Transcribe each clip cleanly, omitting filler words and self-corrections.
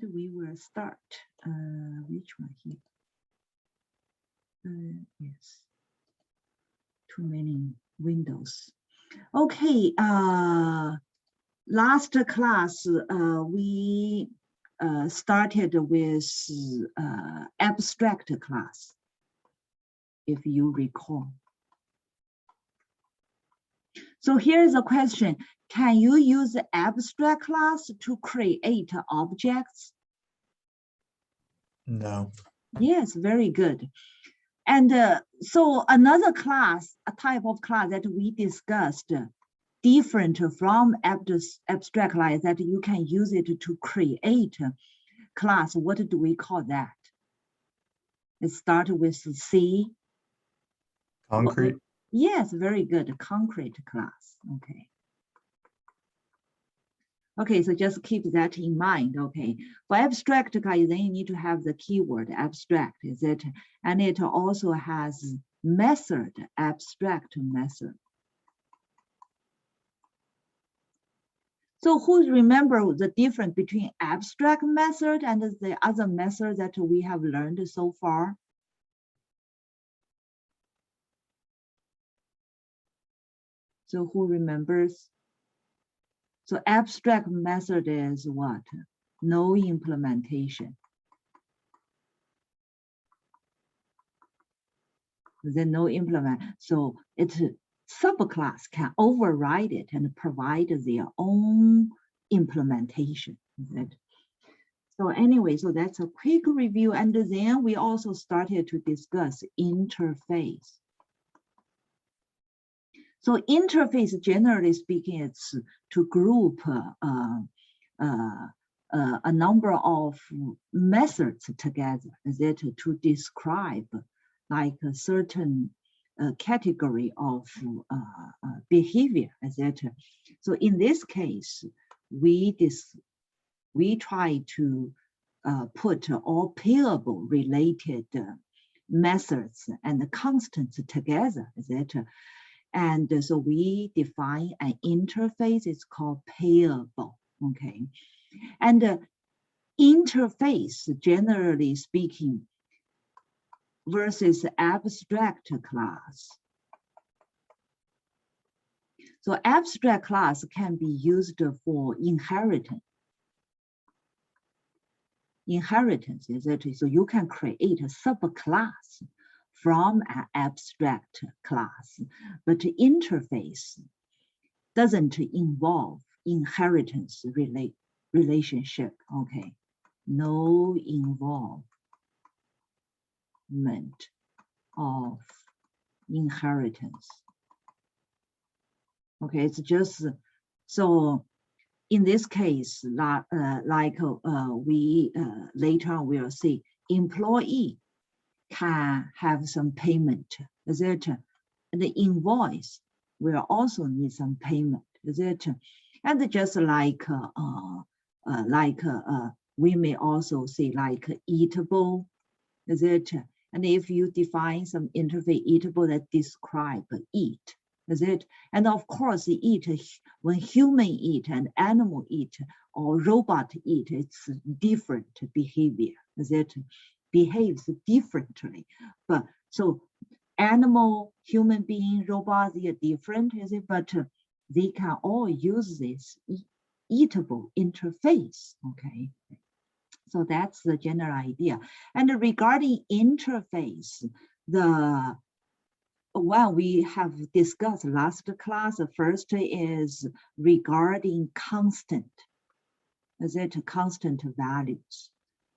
And we will start. Which one here? Yes. Too many windows. Okay. Last class we started with abstract class, if you recall. So here's a question. Can you use the abstract class to create objects? No. Yes, very good. And so another class, a type of class that we discussed, different from abstract class, that you can use it to create class. What do we call that? Let's start with C. Concrete? Yes, very good. Concrete class. Okay. Okay, so just keep that in mind. Okay, for abstract class, then you need to have the keyword abstract, is it? And it also has method, abstract method. So who remember the difference between abstract method and the other method that we have learned so far? So who remembers? So abstract method is what? No implementation. Then no implement. So it's subclass can override it and provide their own implementation. So anyway, so that's a quick review. And then we also started to discuss interface. So interface, generally speaking, it's to group a number of methods together, is it, to describe like a certain category of behavior, etc. So in this case, we try to put all payable related methods and constants together, etc. And so we define an interface, it's called payable, okay? And interface, generally speaking, versus abstract class. So abstract class can be used for inheritance. Inheritance, is it? So you can create a subclass from an abstract class, but interface doesn't involve inheritance relationship, okay? No involvement of inheritance. Okay, it's just, so in this case, we later on will see, employee can have some payment, is it? And the invoice will also need some payment, is it? And just we may also say like eatable, is it? And if you define some interface eatable that describe eat, is it? And of course, eat, when human eat and animal eat or robot eat, it's different behavior, is it? Behaves differently. But so animal, human being, robot, they are different, is it? But they can all use this eatable interface, okay? So that's the general idea. And regarding interface, the one we have discussed last class, the first is regarding constant, is it constant values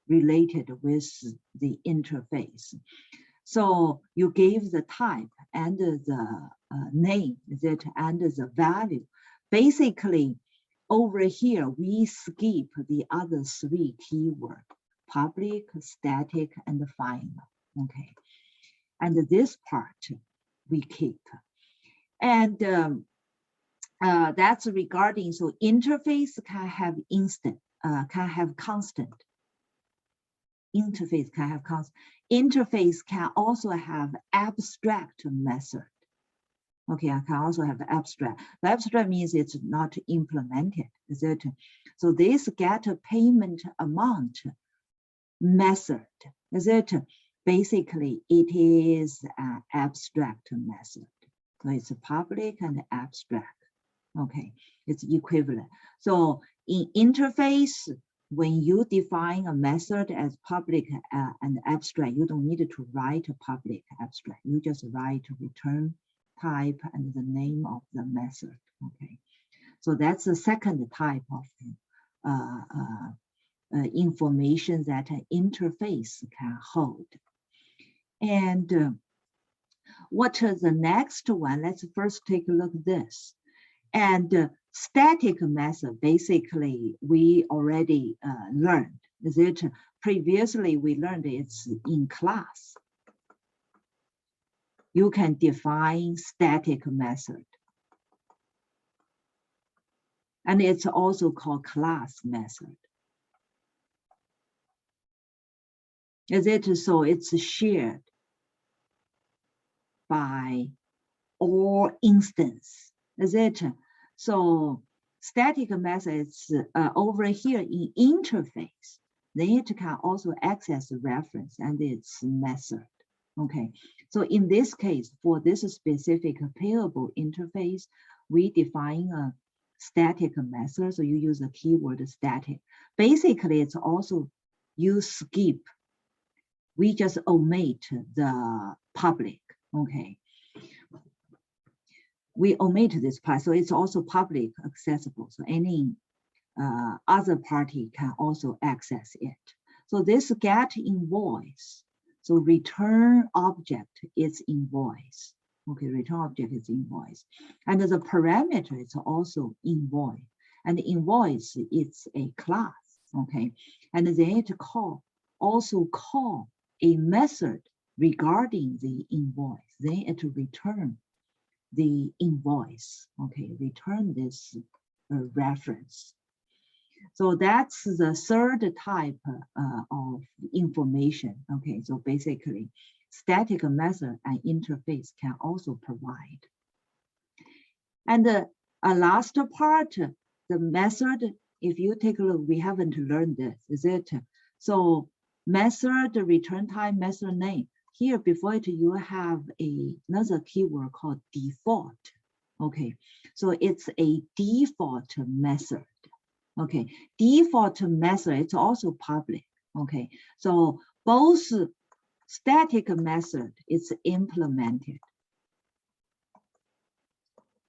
related with the interface. So you gave the type and the name, is it, and the value. Basically, over here, we skip the other three keywords, public, static, and final, okay? And this part we keep. And that's regarding, so interface can have instant, can have constant. Interface can have constant. Interface can also have abstract method, Okay, I can also have the abstract. The abstract means it's not implemented, is it? So this get payment amount method, is it? Basically, it is an abstract method. So it's public and abstract. Okay, it's equivalent. So in interface, when you define a method as public and abstract, you don't need to write a public abstract. You just write return type and the name of the method. Okay, so that's the second type of information that an interface can hold. And what is the next one? Let's first take a look at this. And static method, basically, we already learned. Is it previously we learned it's in class. You can define static method. And it's also called class method. Is it? So it's shared by all instance. Is it? So static methods over here in interface, then it can also access the reference and its method. Okay, so in this case, for this specific payable interface, we define a static method. So you use the keyword static. Basically, it's also you skip. We just omit the public. Okay. We omit this part, so it's also public accessible. So any other party can also access it. So this get invoice. So return object is invoice. Okay, return object is invoice. And the parameter is also invoice. And invoice is a class. Okay, and then it also call a method regarding the invoice. Then it return the invoice, okay, return this reference. So that's the third type of information, okay, so basically static method and interface can also provide. And the last part, the method, if you take a look, we haven't learned this, is it? So method, return type, method name. Here before it, you have another keyword called default. Okay, so it's a default method. Okay, default method, it's also public. Okay, so both static method is implemented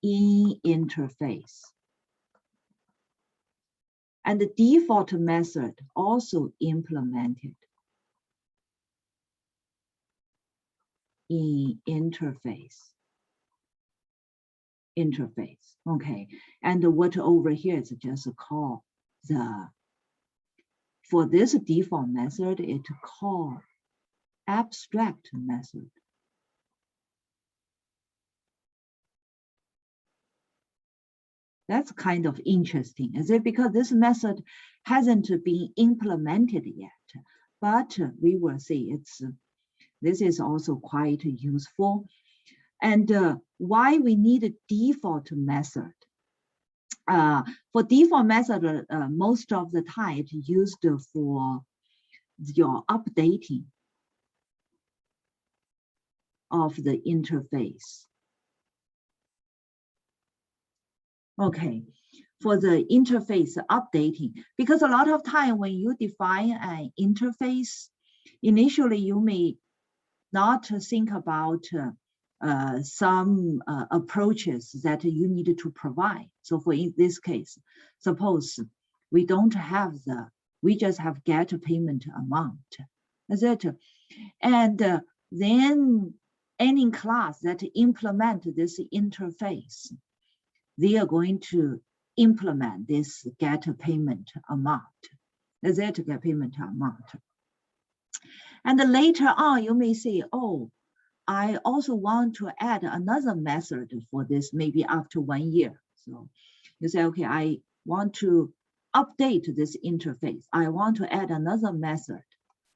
in interface. And the default method also implemented in interface. Okay, and what over here is just call for this default method, it called abstract method. That's kind of interesting, is it? Because this method hasn't been implemented yet, but we will see this is also quite useful. And why we need a default method? For default method, most of the time it's used for your updating of the interface. Okay, for the interface updating, because a lot of time when you define an interface, initially you may not think about some approaches that you need to provide. So for in this case, suppose we don't have we just have get payment amount, is it? And then any class that implement this interface, they are going to implement this get payment amount, is it? Get payment amount. And later on, you may say, oh, I also want to add another method for this, maybe after 1 year. So you say, okay, I want to update this interface. I want to add another method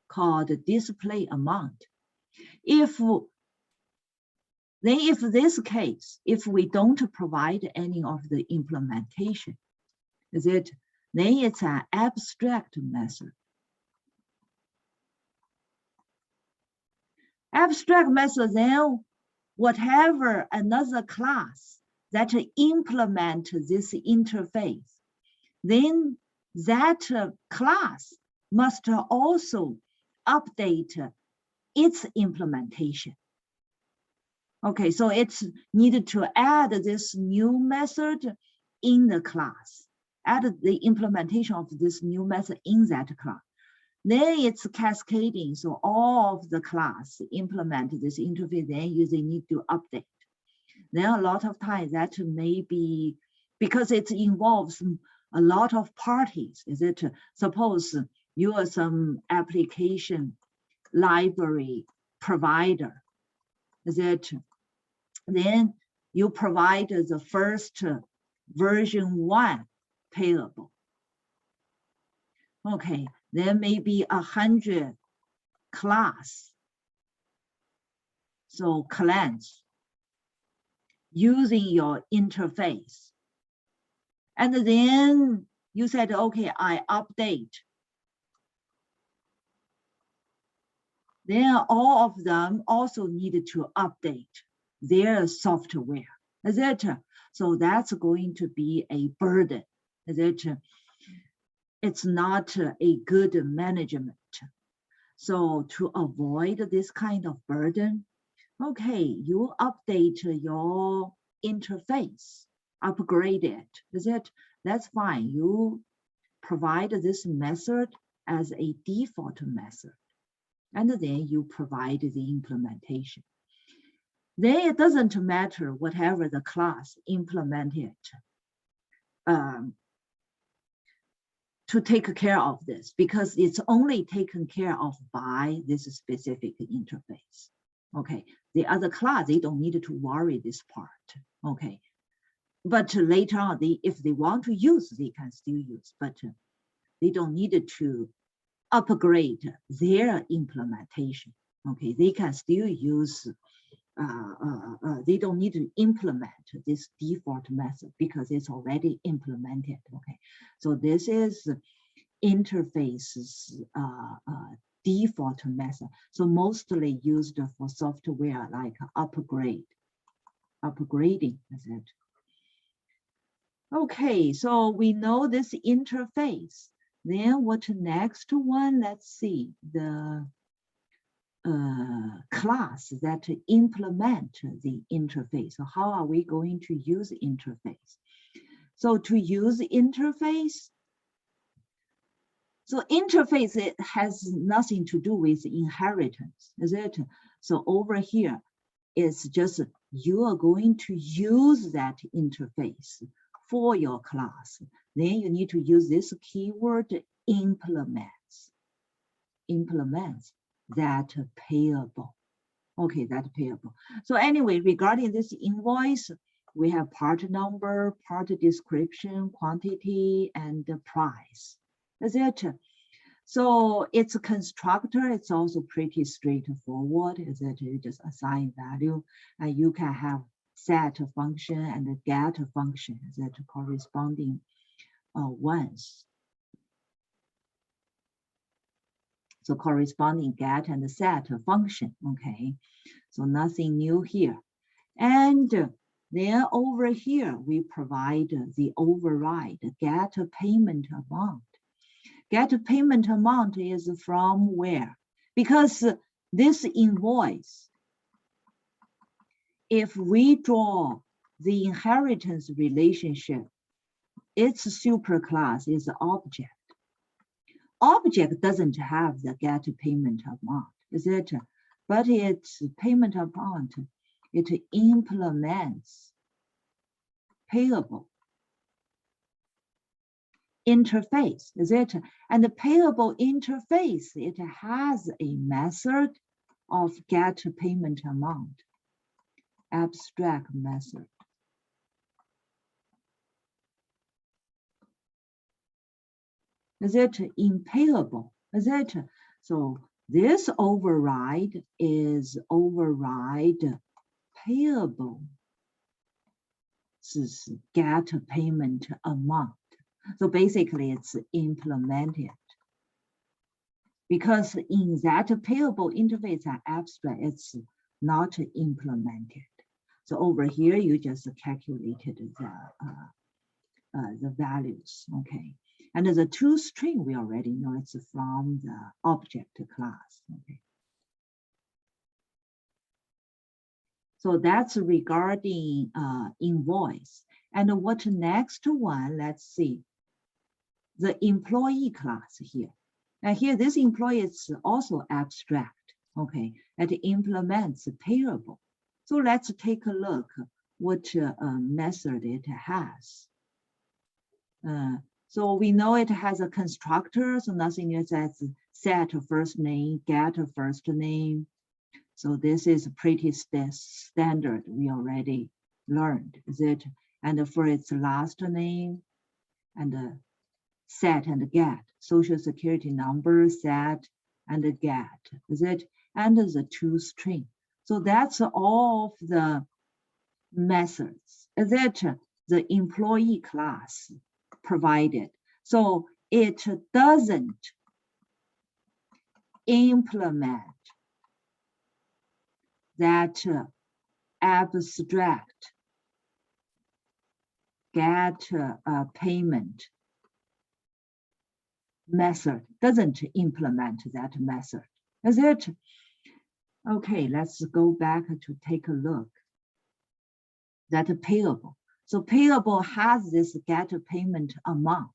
called display amount. If Then if this case, if we don't provide any of the implementation, is it, then it's an abstract method. Abstract method, then whatever another class that implement this interface, then that class must also update its implementation. Okay, so it's needed to add this new method in the class, add the implementation of this new method in that class. Then it's cascading, so all of the class implement this interface, then they need to update. Then a lot of times that may be, because it involves a lot of parties, is it? Suppose you are some application library provider, is it? Then you provide the first version 1 payable. Okay, there may be 100 class, so clans using your interface. And then you said, okay, I update. Then all of them also needed to update their software, is it? So that's going to be a burden, is it? It's not a good management. So to avoid this kind of burden, okay, you update your interface, upgrade it, is it? That's fine. You provide this method as a default method, and then you provide the implementation. Then it doesn't matter whatever the class implemented to take care of this, because it's only taken care of by this specific interface. Okay, the other class, they don't need to worry this part. Okay, but later on, if they want to use, they can still use, but they don't need to upgrade their implementation. Okay, they can still use, they don't need to implement this default method because it's already implemented. Okay, so this is interface's default method. So mostly used for software like upgrading, is it? Okay, so we know this interface. Then what next one? Let's see, the class that implement the interface. So how are we going to use interface? So to use interface, so interface, it has nothing to do with inheritance, is it? So over here, it's just you are going to use that interface for your class. Then you need to use this keyword implements that payable. Okay, that payable. So anyway, regarding this invoice, we have part number, part description, quantity, and the price. Is it? So it's a constructor. It's also pretty straightforward. Is it? You just assign value, and you can have set function and get function that corresponding ones. So corresponding get and set function. Okay, so nothing new here. And then over here, we provide the override, get payment amount. Get payment amount is from where? Because this invoice, if we draw the inheritance relationship, its superclass is object. Object doesn't have the get payment amount, is it? But its payment amount, it implements payable interface, is it? And the payable interface, it has a method of get payment amount, abstract method. Is it in payable? Is it? So this override is override payable is get payment amount. So basically it's implemented. Because in that payable interface are abstract, it's not implemented. So over here, you just calculated the values, okay? And the toString, we already know it's from the object class, okay? So that's regarding invoice. And what next one, let's see, the employee class here. And here, this employee is also abstract, okay? It implements payable. So let's take a look what method it has. So we know it has a constructor, so nothing else as set first name, get first name. So this is pretty standard. We already learned, is it? And for its last name, and set and get, social security number, set and get, is it? And the toString. So that's all of the methods that the employee class provided. So it doesn't implement that abstract get payment method, doesn't implement that method, is it? Okay, let's go back to take a look. That payable. So payable has this get payment amount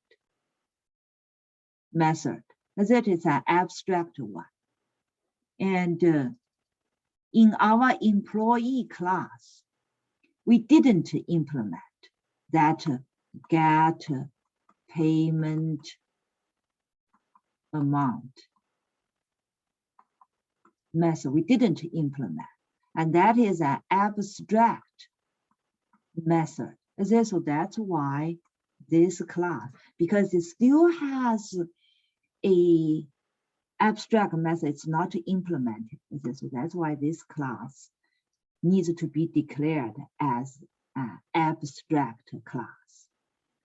method, as it is an abstract one. And in our employee class, we didn't implement that get payment amount method. We didn't implement, and that is an abstract method. So that's why this class, because it still has a abstract method, it's not implemented. So that's why this class needs to be declared as an abstract class.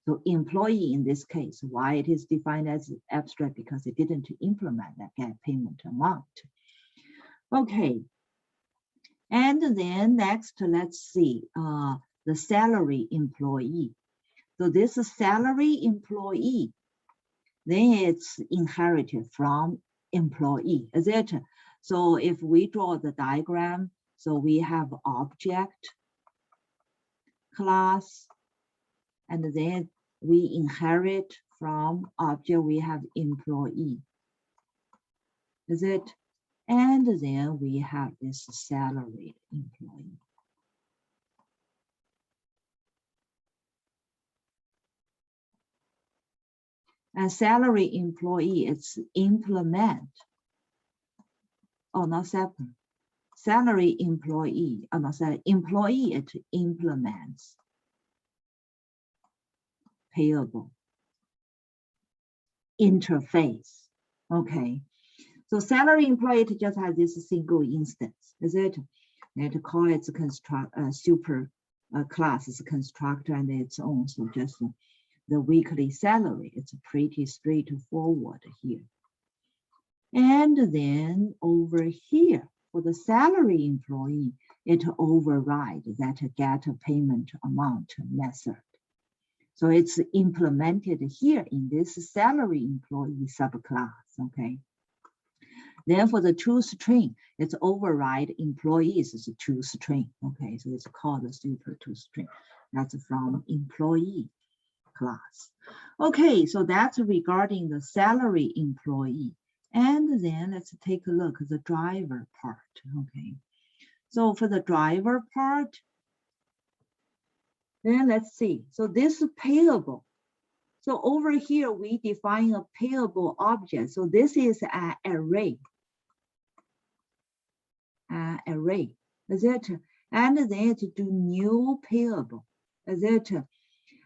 So employee in this case, why it is defined as abstract, because it didn't implement that get payment amount. Okay, and then next, let's see, the salary employee. So this salary employee, then it's inherited from employee, is it? So if we draw the diagram, so we have object class, and then we inherit from object, we have employee, is it? And then we have this salary employee. And salary employee, it's implement. Oh, not separate. Salary employee, oh, no, sorry, employee, it implements payable interface. Okay. So salary employee, it just has this single instance, is it? It call it super class is constructor and its own. So just the weekly salary, it's pretty straightforward here. And then over here, for the salary employee, it overrides that get payment amount method. So it's implemented here in this salary employee subclass, okay? Then for the toString, it's override employees is a toString, okay? So it's called the super toString. That's from employee class. Okay, so that's regarding the salary employee. And then let's take a look at the driver part, okay? So for the driver part, then let's see. So this is payable. So over here, we define a payable object. So this is an array. Array, is it? And then to do new payable, is it?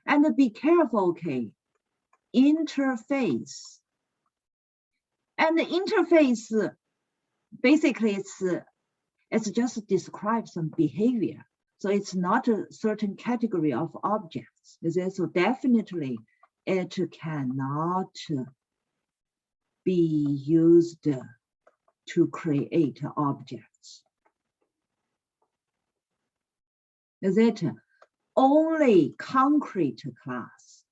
And be careful, okay? Interface. And the interface, basically, it's just describes some behavior. So it's not a certain category of objects. Is it? So definitely it cannot be used to create objects. Is it? Only concrete class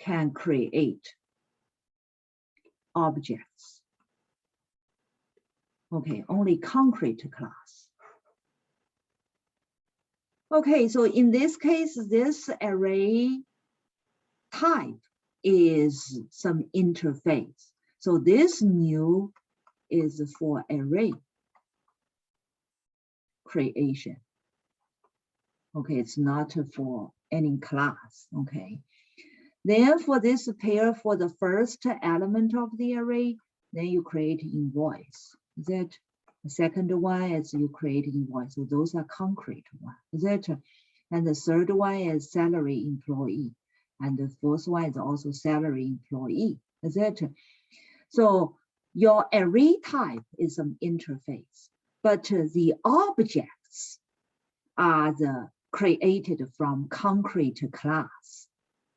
can create objects. Okay, only concrete class. Okay, so in this case, this array type is some interface. So this new is for array creation. Okay, it's not for any class. Okay. Then for this pair, for the first element of the array, then you create invoice. Is it? The second one is you create invoice. So those are concrete one. Is it? And the third one is salary employee. And the fourth one is also salary employee. Is it? So your array type is some interface, but the objects are the created from concrete class.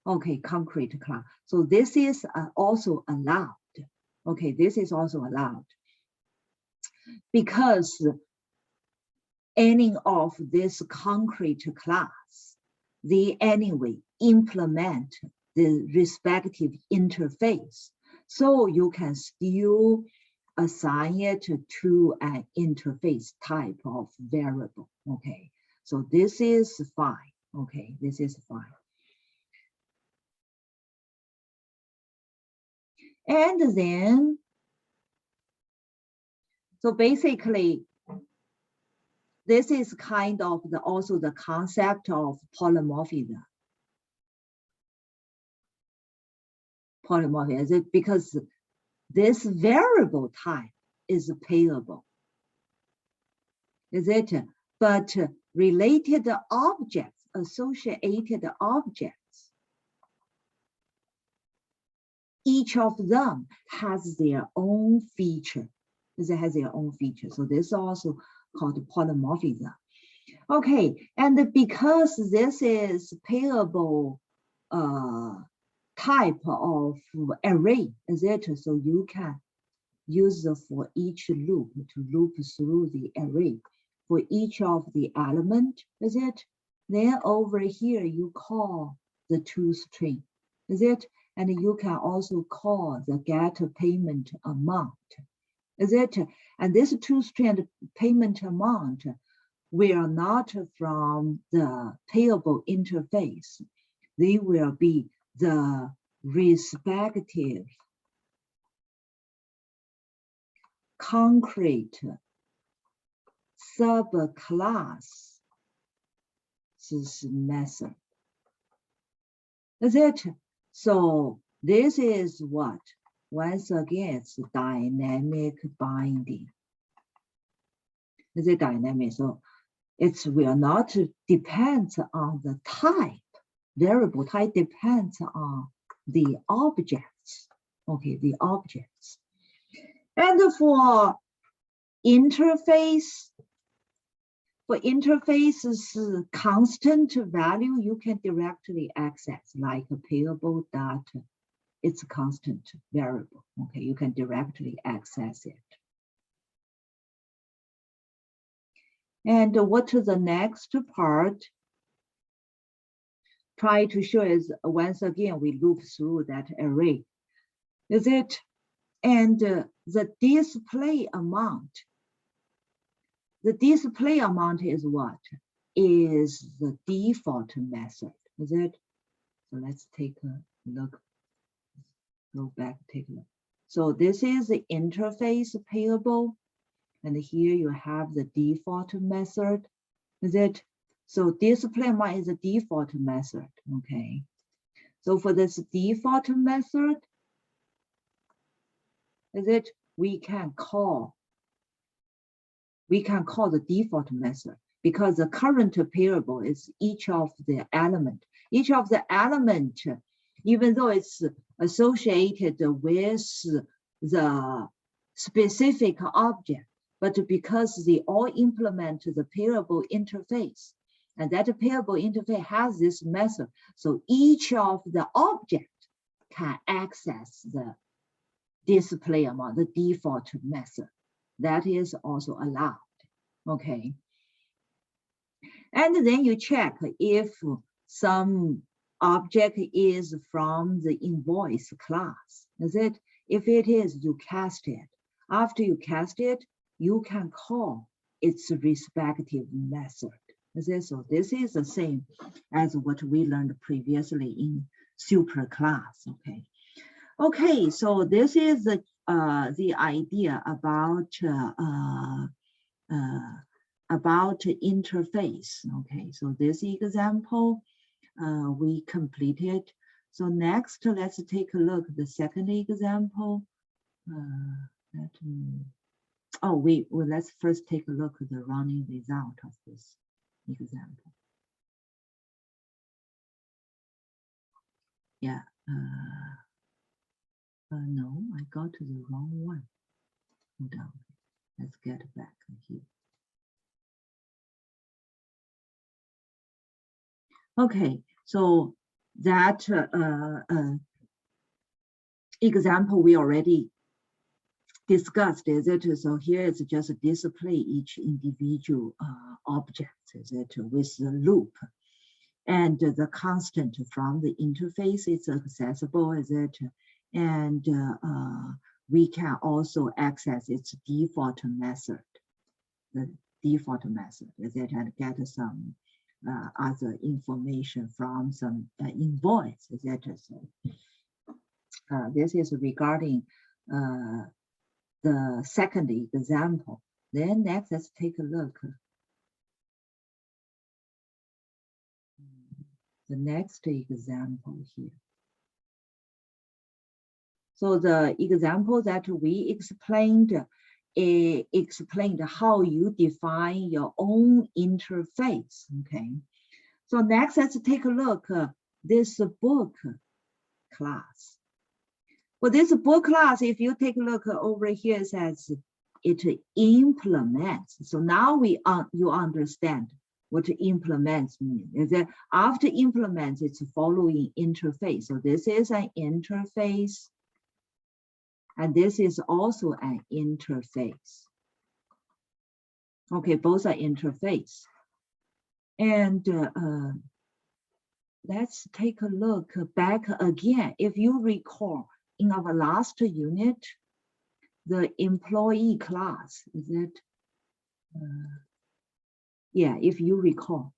Okay, concrete class. So this is also allowed. Okay, this is also allowed because any of this concrete class, they anyway implement the respective interface. So you can still assign it to an interface type of variable. Okay, so this is fine. Okay, this is fine. And then, so basically, this is kind of also the concept of polymorphism. Polymorphism, because this variable type is payable. Is it? But related objects, associated objects, each of them has their own feature. It has their own feature. So this is also called polymorphism. Okay, and because this is payable type of array, is it? So you can use for each loop to loop through the array for each of the element, is it? Then over here you call the toString, is it? And you can also call the get payment amount, is it? And this toString payment amount will not from the payable interface. They will be the respective concrete subclass method. Is it? So this is what? Once again, it's dynamic binding. Is it dynamic? So it will not depend on the type. Variable type depends on the objects. Okay, the objects. And for interface, for interfaces, constant value you can directly access, like a payable data. It's a constant variable. Okay, you can directly access it. And what is the next part? Try to show is once again we loop through that array. Is it? And the display amount. The display amount is what? Is the default method. Is it? So let's take a look. Go back, take a look. So this is the interface payable. And here you have the default method. Is it? So display amount is the default method. Okay. So for this default method, is it? We can call the default method because the current payable is each of the element. Each of the element, even though it's associated with the specific object, but because they all implement the pairable interface, and that pairable interface has this method, so each of the object can access the display amount, the default method. That is also allowed, okay? And then you check if some object is from the invoice class, is it? If it is, you cast it. After you cast it, you can call its respective method. Is it? So this is the same as what we learned previously in superclass, okay? Okay, so this is the idea about interface. Okay, so this example we completed. So next, let's take a look at the second example. Let's first take a look at the running result of this example. Yeah. No, I got to the wrong one. Hold on. Let's get back here. Okay, so that example we already discussed, is it? So here it's just display each individual object, is it, with the loop. And the constant from the interface is accessible, is it? And we can also access its default method, the default method, is it, and get some other information from some invoice, is it? So this is regarding the second example. Then next, let's take a look. The next example here. So the example that we explained how you define your own interface. Okay. So next, let's take a look this book class. For this book class, if you take a look over here, it says it implements. So now you understand what implements means. Is that after implements, it's following interface. So this is an interface. And this is also an interface. Okay, both are interface. And let's take a look back again. If you recall, in our last unit, the employee class, is it? Yeah, if you recall.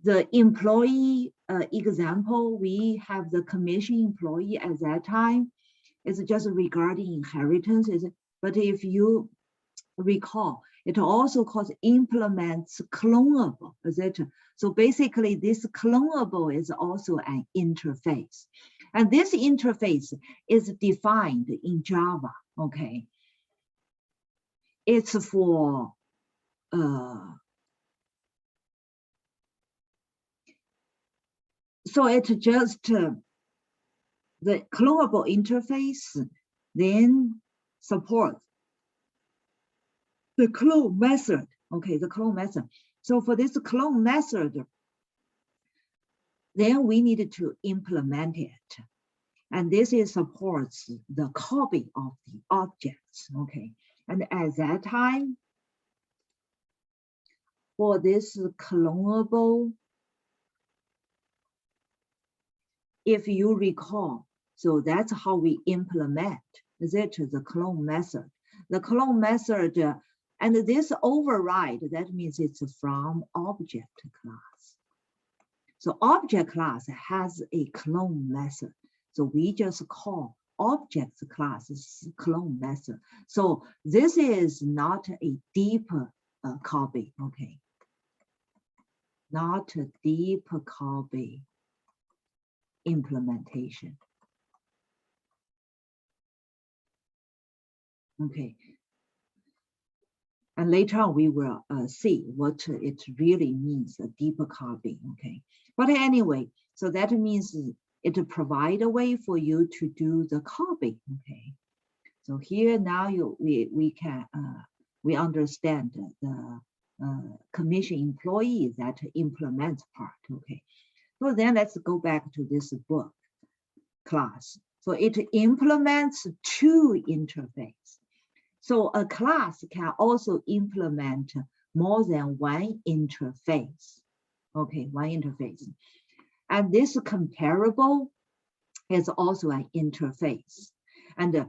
The employee example, we have the commission employee at that time. It's just regarding inheritance, is it? But if you recall, it also calls implements clonable, is it? So basically this clonable is also an interface. And this interface is defined in Java, okay? It's for, so it's just the clonable interface then supports the clone method, okay, the clone method. So for this clone method, then we need to implement it. And this is supports the copy of the objects, okay? And at that time, for this clonable, if you recall, so that's how we implement, is it, the clone method. The clone method, and this override, that means it's from object class. So object class has a clone method. So we just call object class clone method. So this is not a deep copy, okay? Not a deep copy implementation. Okay. And later on, we will see what it really means, a deeper copy, okay? But anyway, so that means it provides a way for you to do the copy, okay? So here now we we understand the commission employee that implements part, okay? So then let's go back to this book class. So it implements two interfaces. So a class can also implement more than one interface, okay, one interface. And this comparable is also an interface. And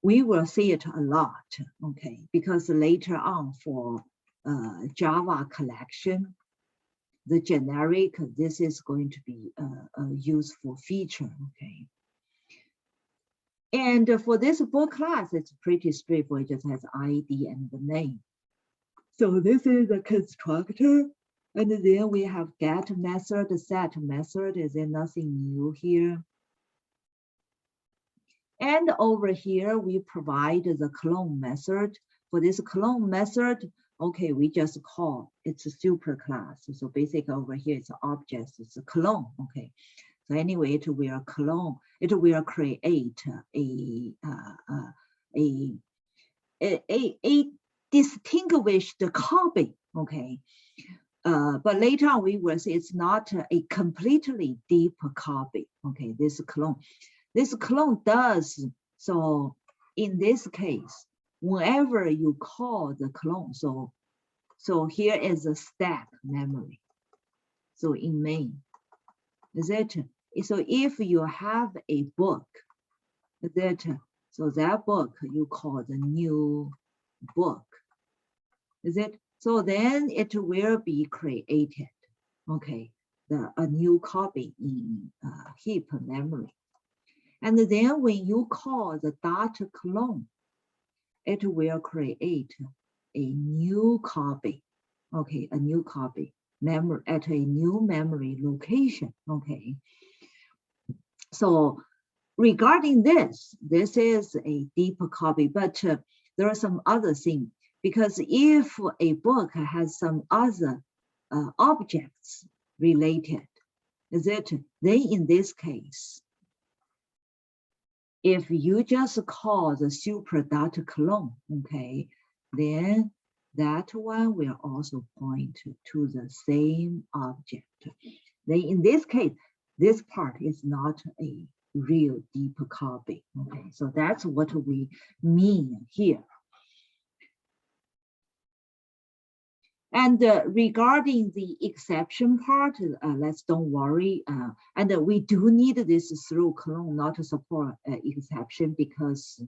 we will see it a lot, okay, because later on for Java collection, the generic, this is going to be a useful feature, okay. And for this book class, it's pretty straightforward, it just has ID and the name. So this is the constructor, and then we have get method, set method, is there nothing new here? And over here, we provide the clone method. For this clone method, okay, we just call it's a super class. So basically over here, it's objects, it's a clone, okay. So anyway, it will clone, it will create a distinguished copy, okay. But later on, we will see it's not a completely deep copy, okay, this clone. This clone does, so in this case, whenever you call the clone, so here is a stack memory. So in main, is it? So if you have a book, so that book you call the new book, is it? So then it will be created, okay, a new copy in heap memory. And then when you call the dot clone, it will create a new copy, okay, a new copy memory at a new memory location, okay. So regarding this is a deep copy, but there are some other things, because if a book has some other objects related, is it, then in this case, if you just call the super data clone, okay, then that one will also point to the same object. Then in this case, this part is not a real deep copy, okay? So that's what we mean here. And regarding the exception part, let's don't worry. And we do need this through clone not to support exception because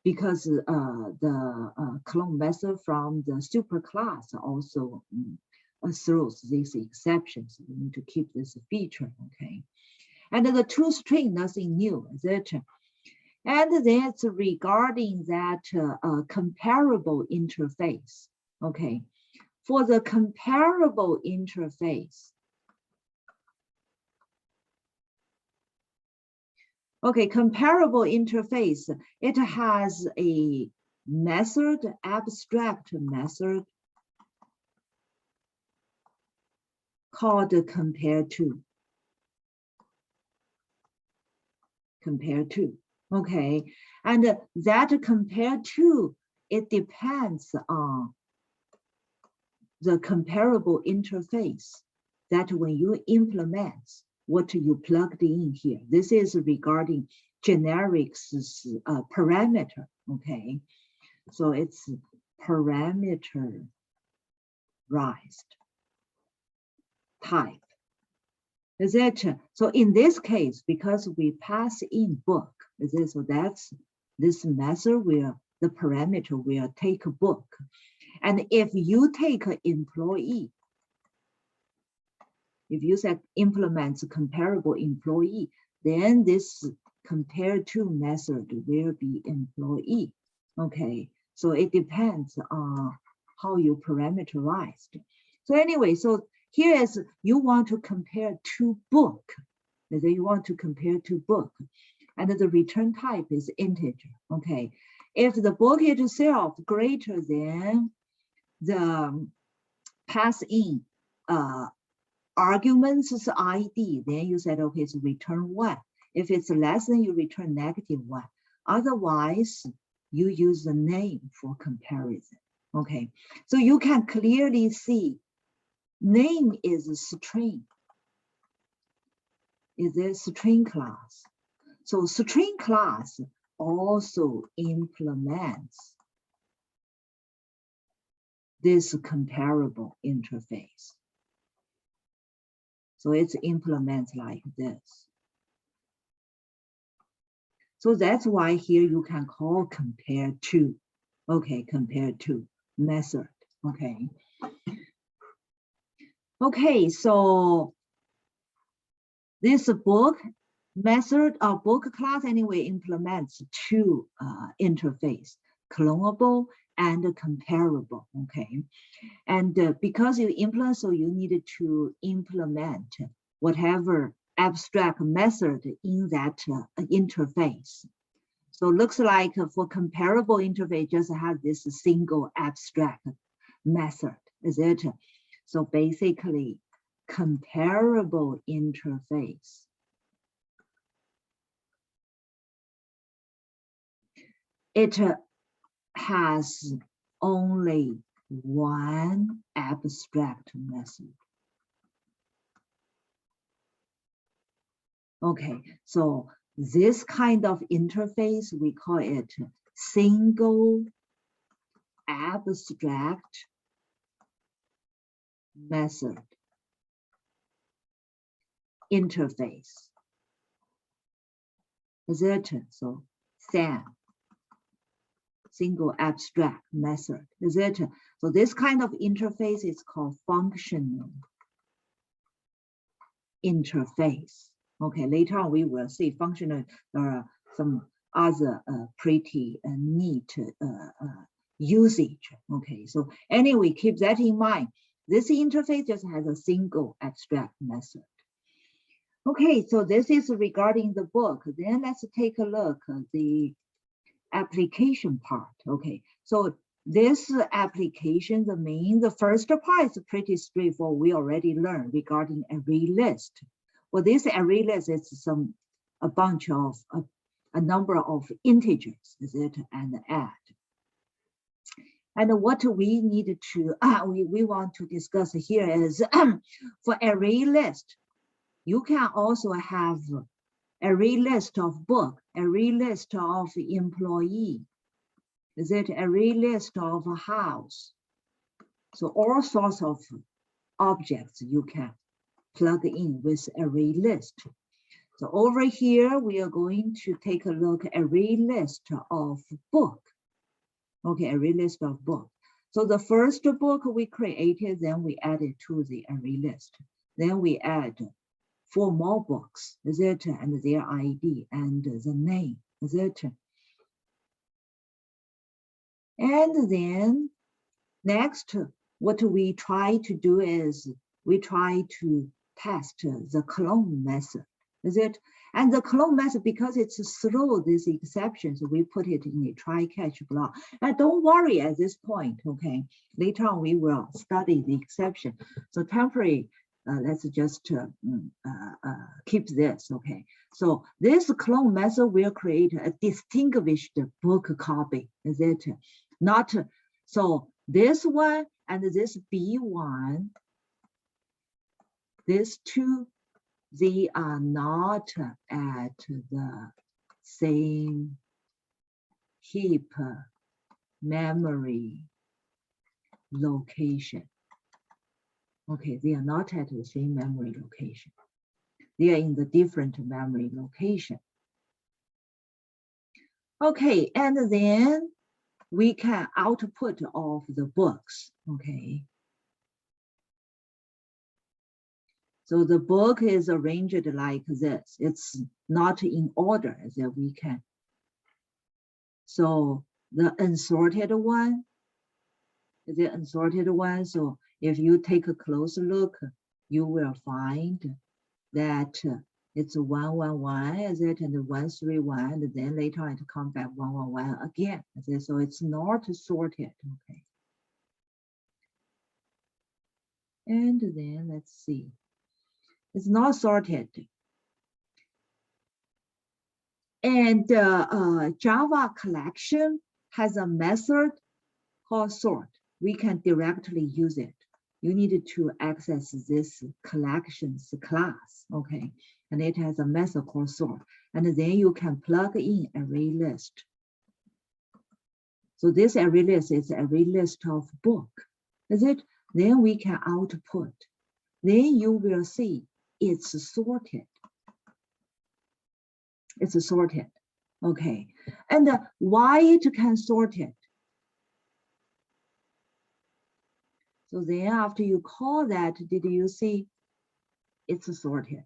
the clone method from the super class also throws these exceptions. We need to keep this feature, okay? And the toString, nothing new, is it? And that's regarding that comparable interface, okay? For the comparable interface, okay, comparable interface, it has a method, abstract method called compare to. Compare to. Okay, and that compare to, it depends on the comparable interface that when you implement what you plugged in here. This is regarding generics parameter, okay? So it's parameterized type. Is it? So in this case, because we pass in book, is it? So that's this method where the parameter will take a book. And if you take an employee, if you said implements comparable employee, then this compare to method will be employee. Okay, so it depends on how you parameterized. So anyway, so here is you want to compare to book. Then you want to compare to book. And the return type is integer. Okay. If the book itself greater than the pass in arguments ID, then you said, okay, so return 1. If it's less than, you return -1. Otherwise, you use the name for comparison. Okay, so you can clearly see name is a string, is a string class. So string class also implements this comparable interface. So it's implements like this. So that's why here you can call compare to, okay, compare to method, okay. Okay, so this book method or book class anyway implements two interface, clonable and comparable, okay. And because you implement, so you need to implement whatever abstract method in that interface. So it looks like for comparable interface, just have this single abstract method, is it? So basically, comparable interface it has only one abstract method. Okay, so this kind of interface, we call it single abstract method interface. Is it? So SAM, single abstract method. Is it? So this kind of interface is called functional interface. Okay, later on we will see functional. There are some other pretty neat usage. Okay, so anyway, keep that in mind. This interface just has a single abstract method. Okay, so this is regarding the book. Then let's take a look at the application part. Okay, so this application, the first part is pretty straightforward. We already learned regarding array list. Well, this array list is a number of integers, is it, and add. And what we need to, we want to discuss here is for array list, you can also have array list of book, array list of employee, is it array list of a house? So all sorts of objects you can plug in with array list. So over here, we are going to take a look at array list of book. Okay, array list of book. So the first book we created, then we added to the array list. Then we add 4 more books, is it? And their ID and the name, is it? And then next, what we try to do is we try to test the clone method, is it? And the clone method, because it's through these exceptions, we put it in a try-catch block. And don't worry at this point, okay? Later on, we will study the exception. So temporary, let's just keep this, okay? So this clone method will create a distinguished book copy, is it? Not, so this one and this B1, these two, they are not at the same heap memory location. Okay, they are not at the same memory location. They are in the different memory location. Okay, and then we can output of the books, okay? So the book is arranged like this. It's not in order that we can. So the unsorted one, so if you take a closer look, you will find that it's 111, is it, and 131, and then later on it comes back 111 again. So it's not sorted, okay. And then let's see. It's not sorted. And Java collection, has a method called sort. We can directly use it. You need to access this collections class, okay? And it has a method called sort. And then you can plug in array list. So this array list is array list of book, is it? Then we can output. Then you will see it's sorted. It's sorted, okay? And why it can sort it? So then after you call that, did you see it's sorted?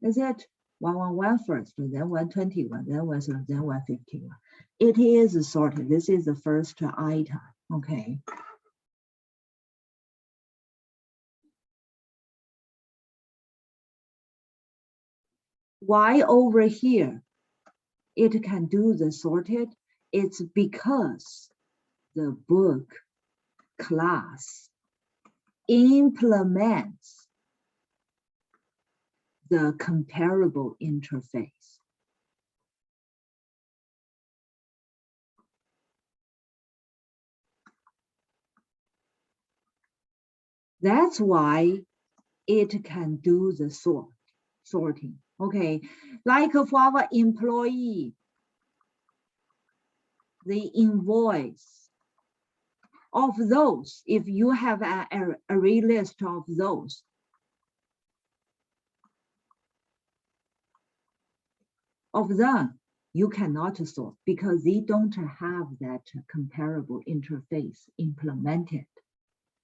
Is it 111 first, then 121, then 130, then 151? It is sorted. This is the first item, okay? Why over here it can do the sorted? It's because the book class implements the comparable interface. That's why it can do the sorting. Okay, like for our employee, the invoice of those, if you have an array list of those, of them, you cannot sort because they don't have that comparable interface implemented.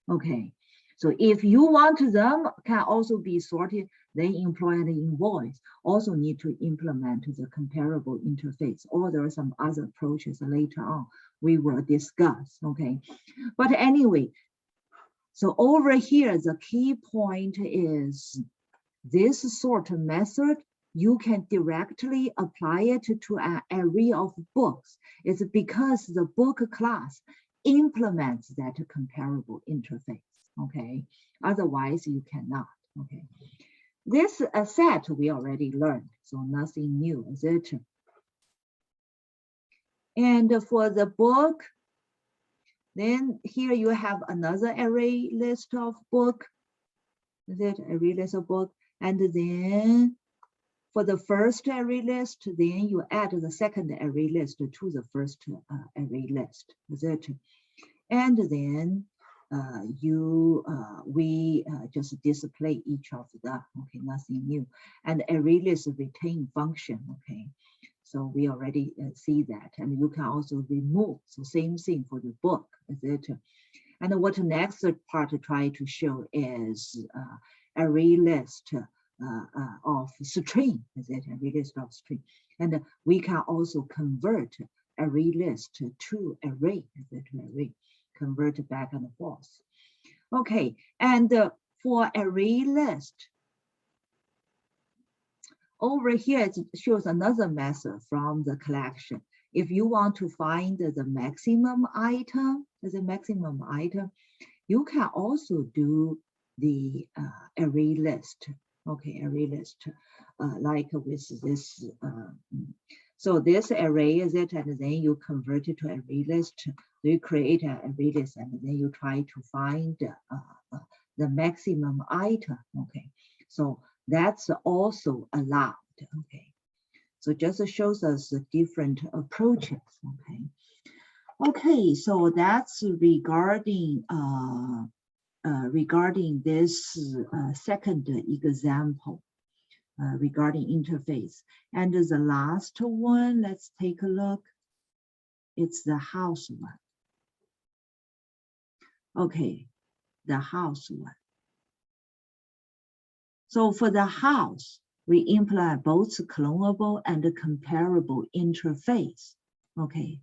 Okay, so if you want them can also be sorted, then employee and invoice also need to implement the comparable interface, or there are some other approaches later on we will discuss, okay? But anyway, so over here, the key point is this sort method, you can directly apply it to an array of books. It's because the book class implements that comparable interface, okay? Otherwise, you cannot, okay? This set we already learned, so nothing new, is it? And for the book, then here you have another array list of book, is it? Array list of book, and then for the first array list, then you add the second array list to the first array list, is it? And then we just display each of them, okay, nothing new. And array list retain function, okay. So we already see that, and you can also remove, so same thing for the book, is it? And what the next part try to show is array list of string, is it? Array list of string. And we can also convert array list to array, is it? Array, convert back and forth. Okay, and for array list, over here it shows another method from the collection. If you want to find the maximum item, you can also do the array list. Okay, array list, like with this. So this array is it, and then you convert it to array list. You create an array list, and then you try to find the maximum item. Okay, so that's also allowed. Okay, so just shows us the different approaches. Okay, okay, so that's regarding regarding this second example regarding interface. And the last one, let's take a look. It's the house one. Okay, the house one. So for the house, we implement both clonable and comparable interface. Okay,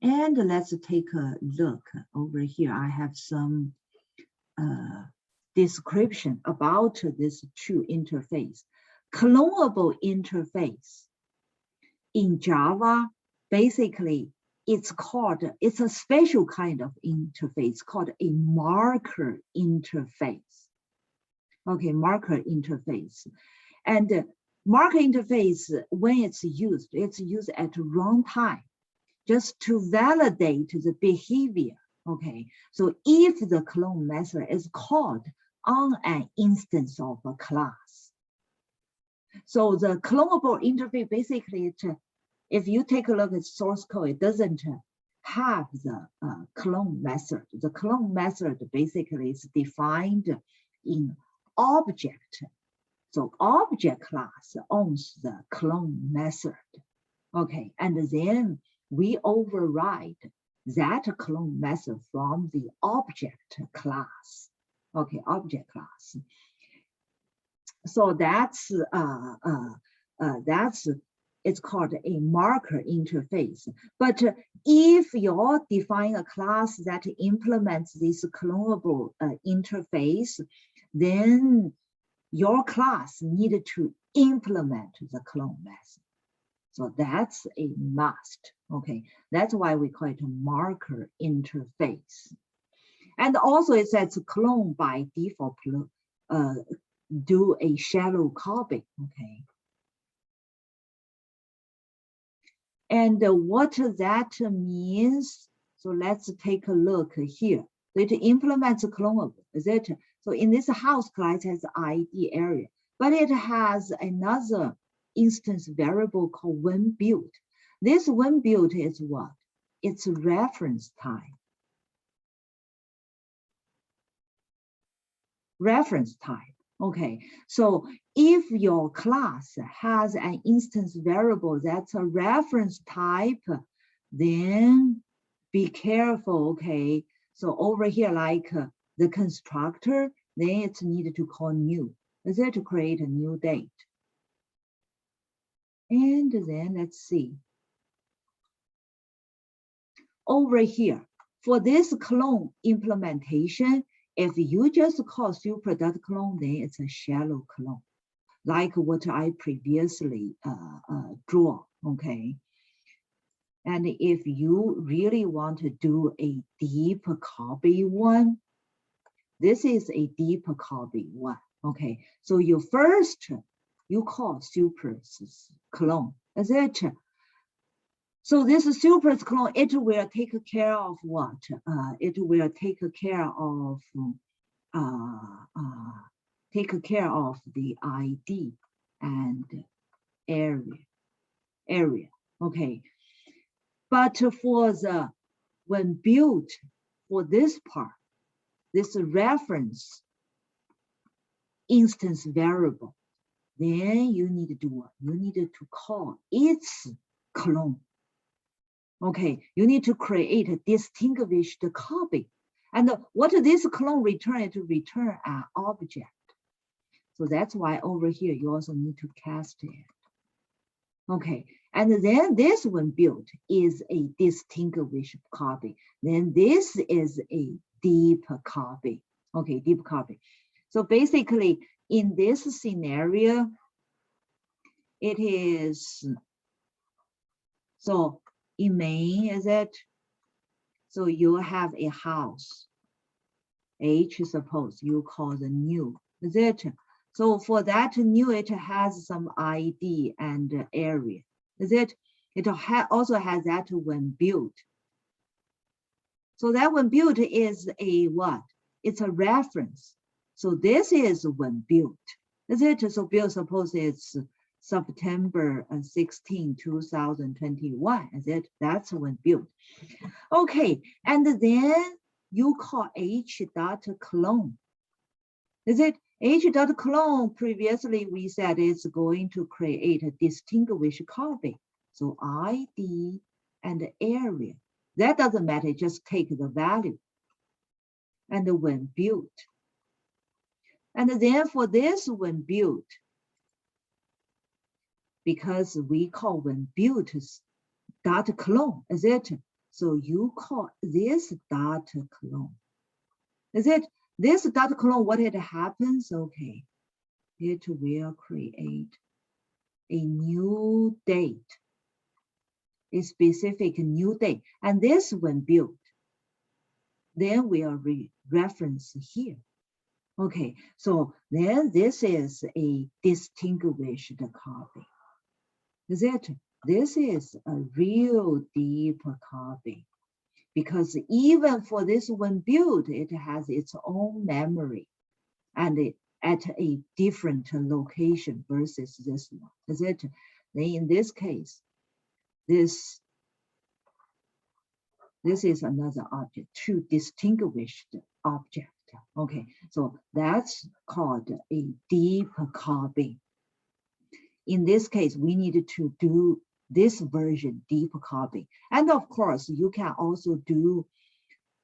and let's take a look over here. I have some description about this two interface. Clonable interface in Java, basically it's a special kind of interface called a marker interface. Okay, marker interface. And marker interface, when it's used at runtime. just to validate the behavior. Okay, so if the clone method is called on an instance of a class, so the clonable interface basically, if you take a look at source code, it doesn't have the clone method. The clone method basically is defined in object. So object class owns the clone method. Okay, and then we override that clone method from the object class. Okay, object class. So that's it's called a marker interface. But if you define a class that implements this clonable interface, then your class needed to implement the clone method. So that's a must. Okay, that's why we call it a marker interface. And also it says clone by default do a shallow copy. Okay. And what that means, so let's take a look here. So it implements clonable, is it? So in this house class has ID area, but it has another instance variable called when built. This when built is what? It's reference time. Reference type. Okay, so if your class has an instance variable that's a reference type, then be careful. Okay, so over here, like the constructor, then it's needed to call new. Is it to create a new date? And then let's see. Over here, for this clone implementation, if you just call super.clone, then it's a shallow clone, like what I previously draw, okay? And if you really want to do a deep copy one, this is a deep copy one, okay? So you call super clone, is it? So this super clone, it will take care of what? It will take care of the ID and area. Okay. But for the when built for this part, this reference instance variable, then you need to do what? You need to call its clone. Okay, you need to create a distinguished copy. And what this clone return is to return an object. So that's why over here, you also need to cast it. Okay, and then this one built is a distinguished copy. Then this is a deep copy. Okay, deep copy. So basically, in this scenario, it is, so in main, is it? So you have a house, H, suppose you call the new, is it? So for that new, it has some ID and area, is it? It also has that when built. So that when built is a what? It's a reference. So this is when built, is it? So build, suppose it's September 16, 2021, is it? That's when built. Okay, and then you call h.clone. Is it? H.clone, previously we said it's going to create a distinguished copy. So ID and area. That doesn't matter, just take the value. And when built. And then for this when built, because we call when built dot clone, is it? So you call this dot clone. Is it? This dot clone, what it happens? Okay, it will create a new date, a specific new date. And this when built, then we'll reference here. Okay, so then this is a distinguished copy. Is it? this is a real deep copy, because even for this one build, it has its own memory and at a different location versus this one. Is it? Then in this case, this is another object, two distinguished object. Okay, so that's called a deep copy. In this case, we need to do this version, deep copy. And of course, you can also do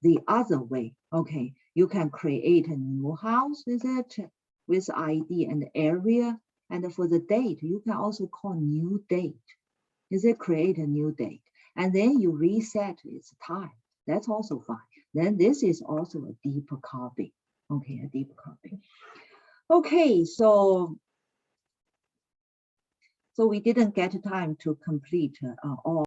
the other way. Okay, you can create a new house, is it, with ID and area. And for the date, you can also call new date. Is it create a new date? And then you reset its time. That's also fine. Then this is also a deep copy. Okay, a deep copy. Okay, so we didn't get time to complete all